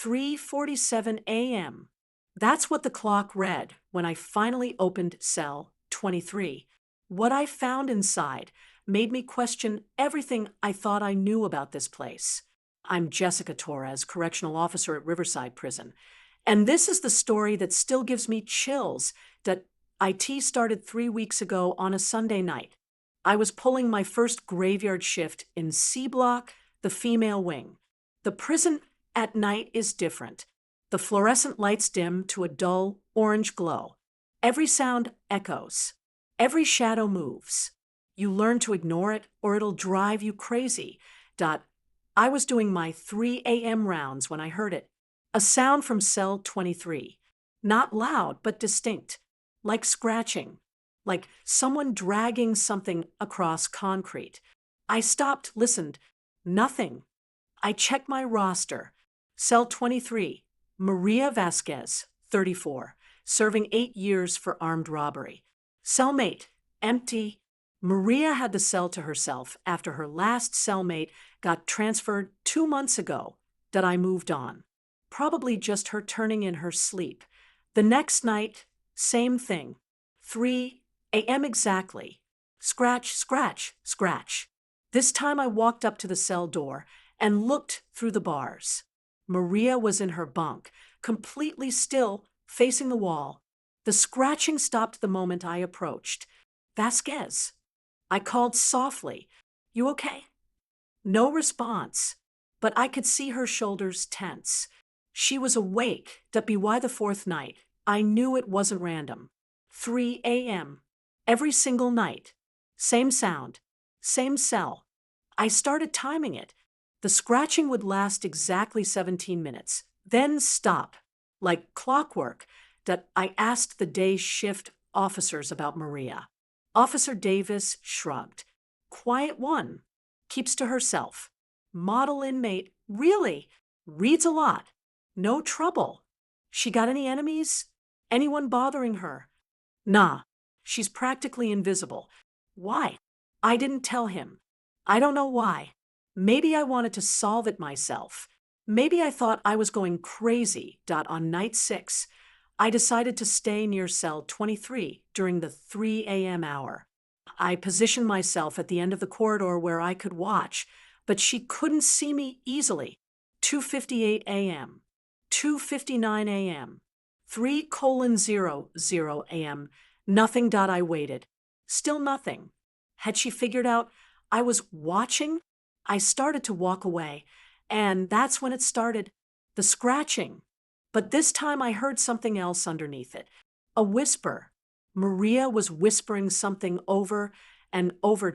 3:47 a.m. That's what the clock read when I finally opened cell 23. What I found inside made me question everything I thought I knew about this place. I'm Jessica Torres, correctional officer at Riverside Prison, and this is the story that still gives me chills that IT started 3 weeks ago on a Sunday night. I was pulling my first graveyard shift in C Block, the female wing. The prison at night is different. The fluorescent lights dim to a dull orange glow. Every sound echoes. Every shadow moves. You learn to ignore it or it'll drive you crazy. I was doing my 3 a.m. rounds when I heard it. A sound from cell 23. Not loud, but distinct. Like scratching. Like someone dragging something across concrete. I stopped, listened. Nothing. I checked my roster. Cell 23, Maria Vasquez, 34, serving 8 years for armed robbery. Cellmate, empty. Maria had the cell to herself after her last cellmate got transferred 2 months ago. That I moved on. Probably just her turning in her sleep. The next night, same thing. 3 a.m. exactly. Scratch, scratch, scratch. This time I walked up to the cell door and looked through the bars. Maria was in her bunk, completely still, facing the wall. The scratching stopped the moment I approached. Vasquez. I called softly. You okay? No response, but I could see her shoulders tense. She was awake. That be why the fourth night. I knew it wasn't random. 3 a.m. Every single night. Same sound. Same cell. I started timing it. The scratching would last exactly 17 minutes, then stop. Like clockwork, that I asked the day shift officers about Maria. Officer Davis shrugged. Quiet one. Keeps to herself. Model inmate. Really? Reads a lot. No trouble. She got any enemies? Anyone bothering her? Nah. She's practically invisible. Why? I didn't tell him. I don't know why. Maybe I wanted to solve it myself. Maybe I thought I was going crazy. On night 6, I decided to stay near cell 23 during the 3 a.m. hour. I positioned myself at the end of the corridor where I could watch, but she couldn't see me easily. 2:58 a.m., 2:59 a.m., 3:00 a.m., nothing. I waited. Still nothing. Had she figured out I was watching? I started to walk away, and that's when it started, the scratching. But this time I heard something else underneath it, a whisper. Maria was whispering something over and over.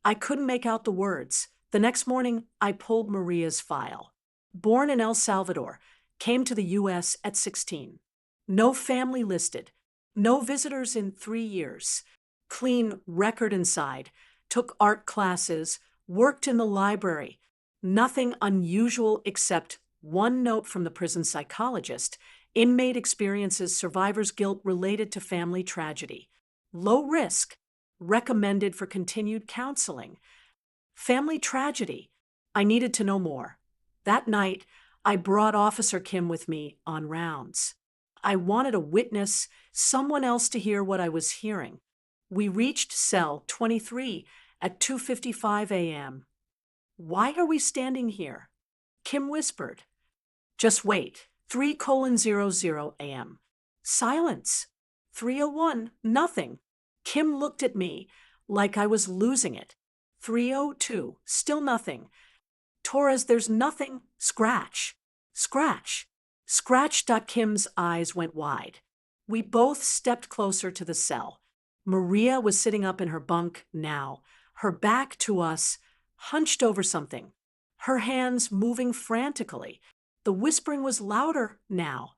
I couldn't make out the words. The next morning, I pulled Maria's file. Born in El Salvador, came to the U.S. at 16. No family listed. No visitors in 3 years. Clean record inside. Took art classes. Worked in the library. Nothing unusual except one note from the prison psychologist. Inmate experiences survivor's guilt related to family tragedy. Low risk. Recommended for continued counseling. Family tragedy. I needed to know more. That night, I brought Officer Kim with me on rounds. I wanted a witness, someone else to hear what I was hearing. We reached cell 23 at 2:55 a.m. Why are we standing here? Kim whispered. Just wait. 3:00 a.m. Silence. 3:01, nothing. Kim looked at me like I was losing it. 3:02, still nothing. Torres, there's nothing. Scratch. Scratch. Scratch. Kim's eyes went wide. We both stepped closer to the cell. Maria was sitting up in her bunk now, her back to us, hunched over something, her hands moving frantically. The whispering was louder now.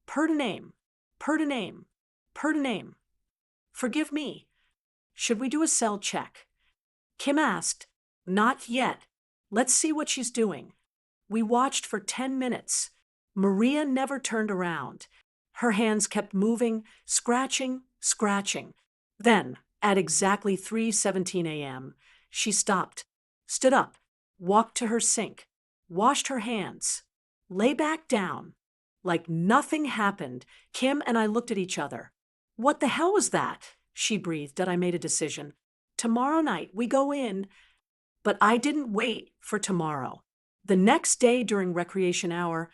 Per name, per name, per name. Forgive me. Should we do a cell check? Kim asked. Not yet. Let's see what she's doing. We watched for 10 minutes. Maria never turned around. Her hands kept moving, scratching, scratching. Then, at exactly 3:17 a.m., she stopped, stood up, walked to her sink, washed her hands. Lay back down. Like nothing happened, Kim and I looked at each other. What the hell was that? She breathed, and I made a decision. Tomorrow night, we go in. But I didn't wait for tomorrow. The next day during recreation hour,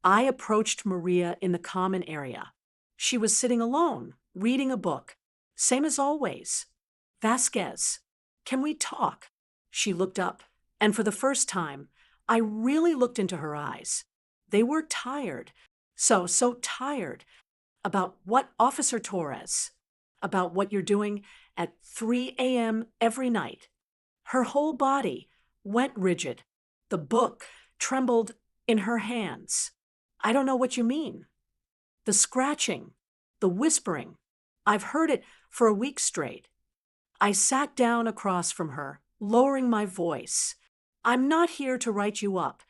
I approached Maria in the common area. She was sitting alone, reading a book. Same as always. Vasquez, can we talk? She looked up, and for the first time, I really looked into her eyes. They were tired. So tired. About what, Officer Torres? About what you're doing at 3 a.m. every night. Her whole body went rigid. The book trembled in her hands. I don't know what you mean. The scratching, the whispering. I've heard it for a week straight. I sat down across from her, lowering my voice. I'm not here to write you up.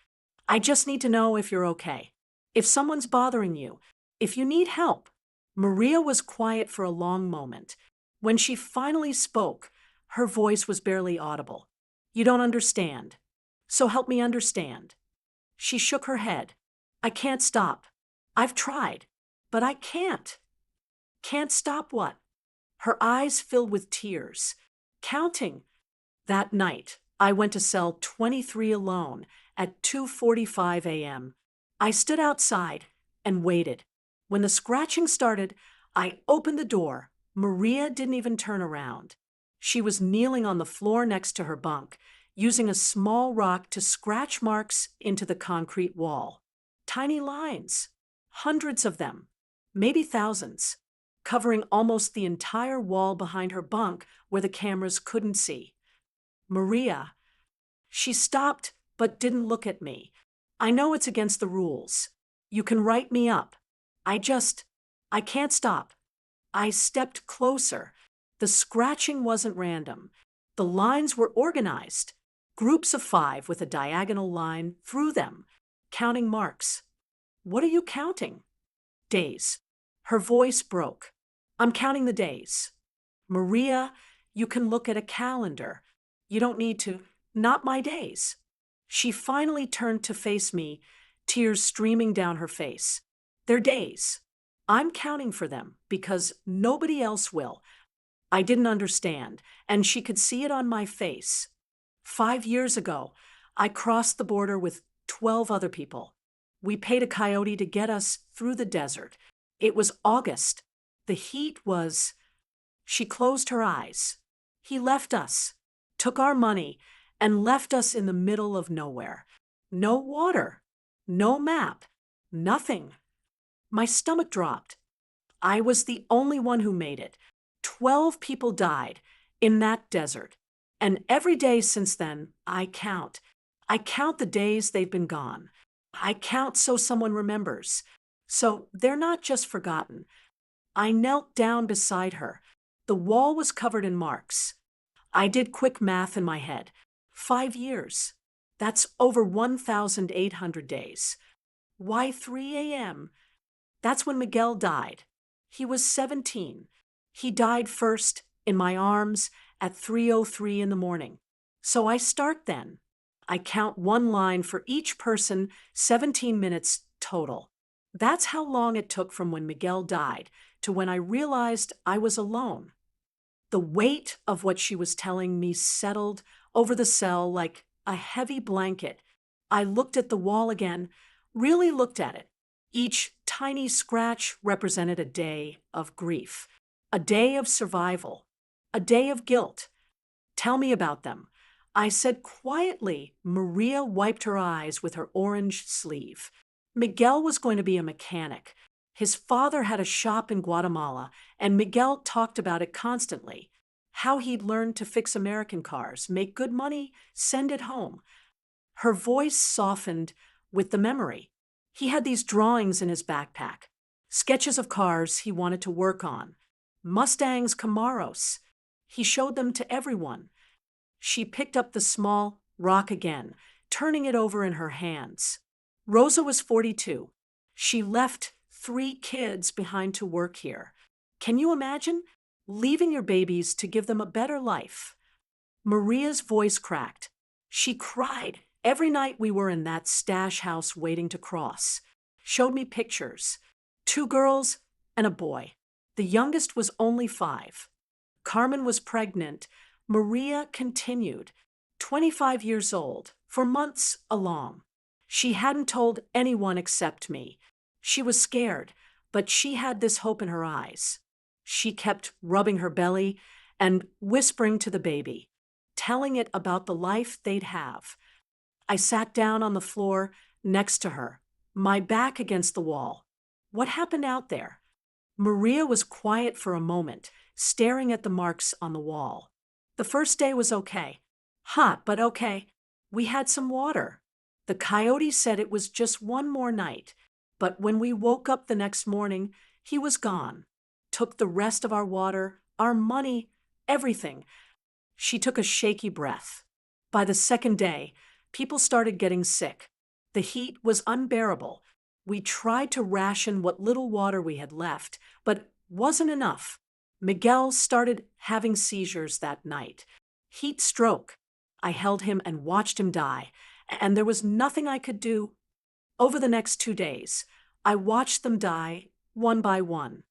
I just need to know if you're okay. If someone's bothering you, if you need help. Maria was quiet for a long moment. When she finally spoke, her voice was barely audible. You don't understand. So help me understand. She shook her head. I can't stop. I've tried, but I can't. Can't stop what? Her eyes filled with tears. Counting. That night, I went to cell 23 alone at 2:45 a.m. I stood outside and waited. When the scratching started, I opened the door. Maria didn't even turn around. She was kneeling on the floor next to her bunk, using a small rock to scratch marks into the concrete wall. Tiny lines, hundreds of them, maybe thousands, covering almost the entire wall behind her bunk where the cameras couldn't see. Maria. She stopped but didn't look at me. I know it's against the rules. You can write me up. I can't stop. I stepped closer. The scratching wasn't random. The lines were organized. Groups of 5 with a diagonal line through them, counting marks. What are you counting? Days. Her voice broke. I'm counting the days. Maria, you can look at a calendar. You don't need to. Not my days. She finally turned to face me, tears streaming down her face. They're days. I'm counting for them because nobody else will. I didn't understand, and she could see it on my face. 5 years ago, I crossed the border with 12 other people. We paid a coyote to get us through the desert. It was August. The heat was... She closed her eyes. He left us, took our money, and left us in the middle of nowhere. No water, no map, nothing. My stomach dropped. I was the only one who made it. 12 people died in that desert. And every day since then, I count. I count the days they've been gone. I count so someone remembers. So they're not just forgotten. I knelt down beside her. The wall was covered in marks. I did quick math in my head. 5 years. That's over 1,800 days. Why 3 a.m.? That's when Miguel died. He was 17. He died first, in my arms, at 3:03 in the morning. So I start then. I count one line for each person, 17 minutes total. That's how long it took from when Miguel died to when I realized I was alone. The weight of what she was telling me settled over the cell like a heavy blanket. I looked at the wall again, really looked at it. Each tiny scratch represented a day of grief, a day of survival, a day of guilt. Tell me about them. I said quietly. Maria wiped her eyes with her orange sleeve. Miguel was going to be a mechanic. His father had a shop in Guatemala, and Miguel talked about it constantly. How he'd learned to fix American cars, make good money, send it home. Her voice softened with the memory. He had these drawings in his backpack, sketches of cars he wanted to work on, Mustangs, Camaros. He showed them to everyone. She picked up the small rock again, turning it over in her hands. Rosa was 42. She left 3 kids behind to work here. Can you imagine? Leaving your babies to give them a better life. Maria's voice cracked. She cried Every night we were in that stash house waiting to cross. Showed me pictures. 2 girls and a boy. The youngest was only 5. Carmen was pregnant. Maria continued, 25 years old, for months along. She hadn't told anyone except me. She was scared, but she had this hope in her eyes. She kept rubbing her belly and whispering to the baby, telling it about the life they'd have. I sat down on the floor next to her, my back against the wall. What happened out there? Maria was quiet for a moment, staring at the marks on the wall. The first day was okay. Hot, but okay. We had some water. The coyote said it was just one more night, but when we woke up the next morning, he was gone. Took the rest of our water, our money, everything. She took a shaky breath. By the second day, people started getting sick. The heat was unbearable. We tried to ration what little water we had left, but wasn't enough. Miguel started having seizures that night. Heat stroke. I held him and watched him die, and there was nothing I could do. Over the next 2 days, I watched them die one by one.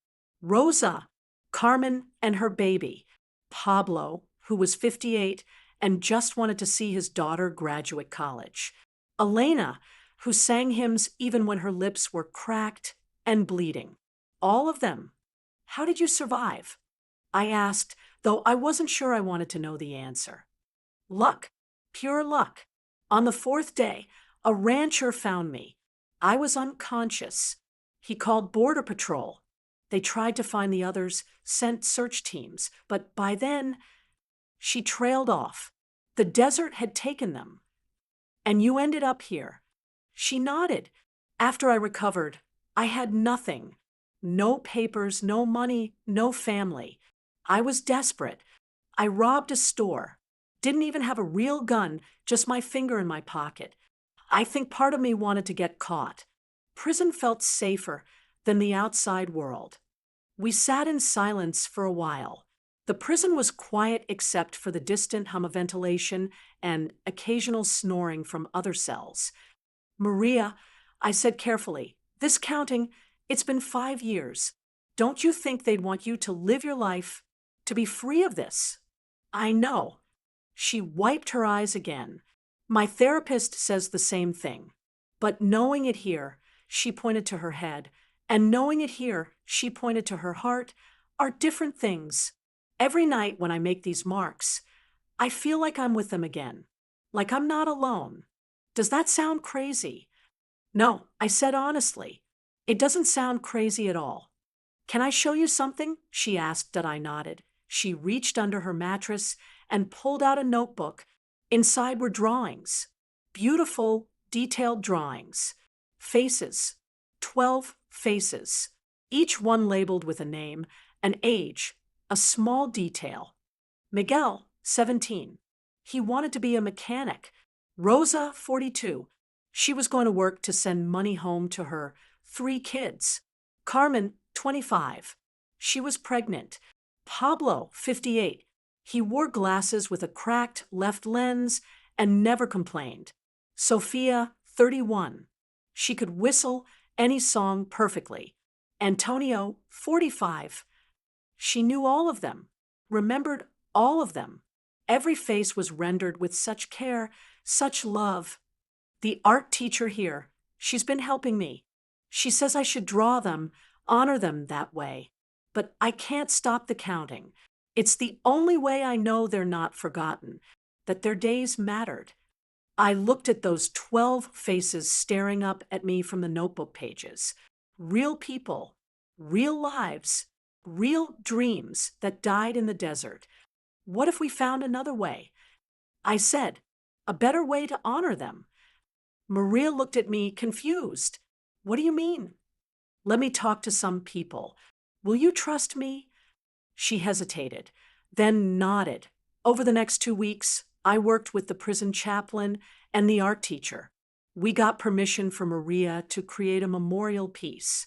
Rosa, Carmen and her baby, Pablo, who was 58 and just wanted to see his daughter graduate college, Elena, who sang hymns even when her lips were cracked and bleeding. All of them. How did you survive? I asked, though I wasn't sure I wanted to know the answer. Luck. Pure luck. On the 4th day, a rancher found me. I was unconscious. He called Border Patrol. They tried to find the others, sent search teams, but by then, she trailed off. The desert had taken them. And you ended up here. She nodded. After I recovered, I had nothing. No papers, no money, no family. I was desperate. I robbed a store. Didn't even have a real gun, just my finger in my pocket. I think part of me wanted to get caught. Prison felt safer than the outside world. We sat in silence for a while. The prison was quiet except for the distant hum of ventilation and occasional snoring from other cells. Maria, I said carefully, this counting, it's been 5 years. Don't you think they'd want you to live your life, to be free of this? I know. She wiped her eyes again. My therapist says the same thing. But knowing it here, she pointed to her head, and knowing it here, she pointed to her heart, are different things. Every night when I make these marks, I feel like I'm with them again, like I'm not alone. Does that sound crazy? No, I said honestly. It doesn't sound crazy at all. Can I show you something? She asked, and I nodded. She reached under her mattress and pulled out a notebook. Inside were drawings. Beautiful, detailed drawings. Faces. 12 faces. Each one labeled with a name, an age, a small detail. Miguel, 17. He wanted to be a mechanic. Rosa, 42. She was going to work to send money home to her 3 kids. Carmen, 25. She was pregnant. Pablo, 58. He wore glasses with a cracked left lens and never complained. Sophia, 31. She could whistle any song perfectly. Antonio, 45. She knew all of them, remembered all of them. Every face was rendered with such care, such love. The art teacher here, she's been helping me. She says I should draw them, honor them that way. But I can't stop the counting. It's the only way I know they're not forgotten, that their days mattered. I looked at those 12 faces staring up at me from the notebook pages. Real people, real lives, real dreams that died in the desert. What if we found another way? I said, a better way to honor them. Maria looked at me confused. What do you mean? Let me talk to some people. Will you trust me? She hesitated, then nodded. Over the next 2 weeks, I worked with the prison chaplain and the art teacher. We got permission for Maria to create a memorial piece.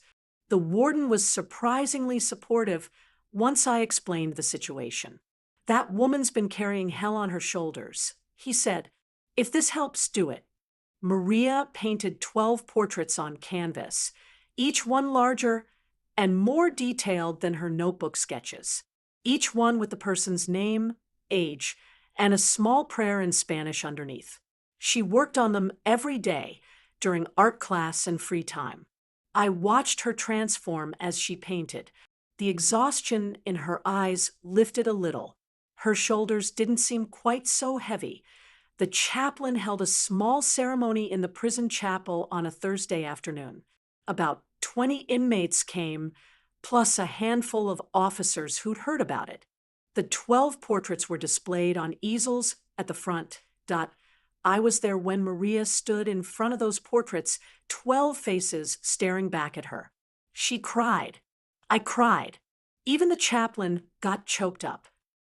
The warden was surprisingly supportive once I explained the situation. That woman's been carrying hell on her shoulders. He said, if this helps, do it. Maria painted 12 portraits on canvas, each one larger and more detailed than her notebook sketches, each one with the person's name, age, and a small prayer in Spanish underneath. She worked on them every day during art class and free time. I watched her transform as she painted. The exhaustion in her eyes lifted a little. Her shoulders didn't seem quite so heavy. The chaplain held a small ceremony in the prison chapel on a Thursday afternoon. About 20 inmates came, plus a handful of officers who'd heard about it. The 12 portraits were displayed on easels at the front. I was there when Maria stood in front of those portraits, 12 faces staring back at her. She cried. I cried. Even the chaplain got choked up.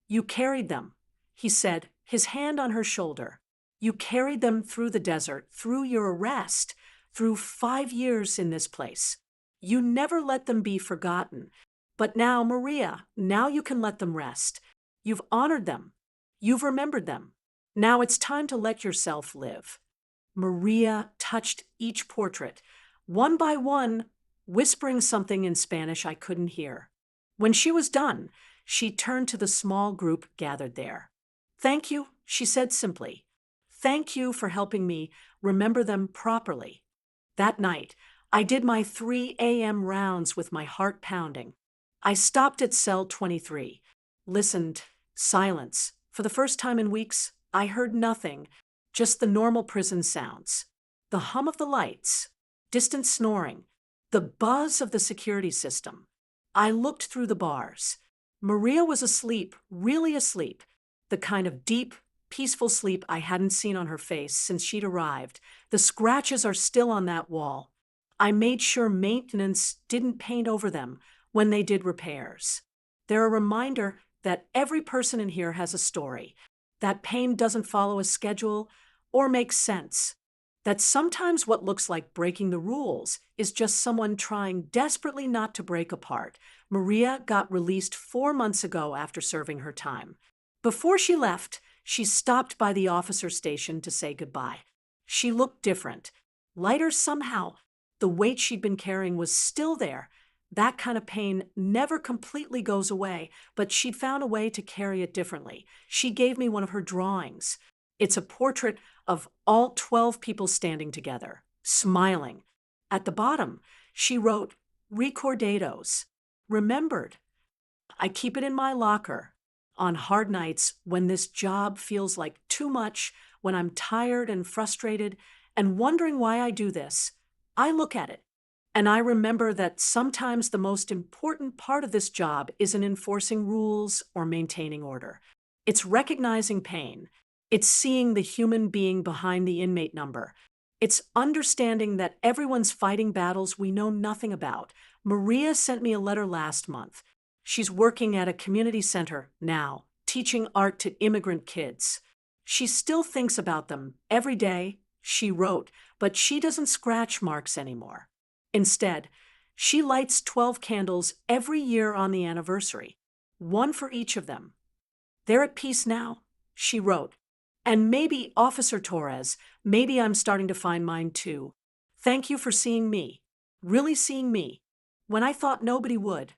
"You carried them," he said, his hand on her shoulder. "You carried them through the desert, through your arrest, through 5 years in this place. You never let them be forgotten. But now, Maria, now you can let them rest. You've honored them. You've remembered them. Now it's time to let yourself live." Maria touched each portrait, one by one, whispering something in Spanish I couldn't hear. When she was done, she turned to the small group gathered there. "Thank you," she said simply. "Thank you for helping me remember them properly." That night, I did my 3 a.m. rounds with my heart pounding. I stopped at cell 23, listened, silence. For the first time in weeks, I heard nothing, just the normal prison sounds. The hum of the lights, distant snoring, the buzz of the security system. I looked through the bars. Maria was asleep, really asleep, the kind of deep, peaceful sleep I hadn't seen on her face since she'd arrived. The scratches are still on that wall. I made sure maintenance didn't paint over them when they did repairs. They're a reminder that every person in here has a story, that pain doesn't follow a schedule or make sense, that sometimes what looks like breaking the rules is just someone trying desperately not to break apart. Maria got released 4 months ago after serving her time. Before she left, she stopped by the officer station to say goodbye. She looked different, lighter somehow. The weight she'd been carrying was still there. That kind of pain never completely goes away, but she'd found a way to carry it differently. She gave me one of her drawings. It's a portrait of all 12 people standing together, smiling. At the bottom, she wrote, "Recordados," remembered. I keep it in my locker. On hard nights, when this job feels like too much, when I'm tired and frustrated and wondering why I do this, I look at it. And I remember that sometimes the most important part of this job isn't enforcing rules or maintaining order. It's recognizing pain. It's seeing the human being behind the inmate number. It's understanding that everyone's fighting battles we know nothing about. Maria sent me a letter last month. She's working at a community center now, teaching art to immigrant kids. She still thinks about them every day, she wrote, but she doesn't scratch marks anymore. Instead, she lights 12 candles every year on the anniversary, one for each of them. "They're at peace now," she wrote. "And maybe, Officer Torres, maybe I'm starting to find mine too. Thank you for seeing me, really seeing me, when I thought nobody would."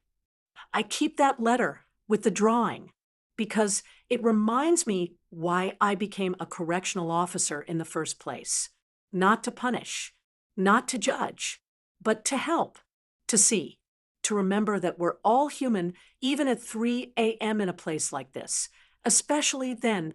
I keep that letter with the drawing because it reminds me why I became a correctional officer in the first place. Not to punish, not to judge, but to help, to see, to remember that we're all human even at 3 a.m. in a place like this, especially then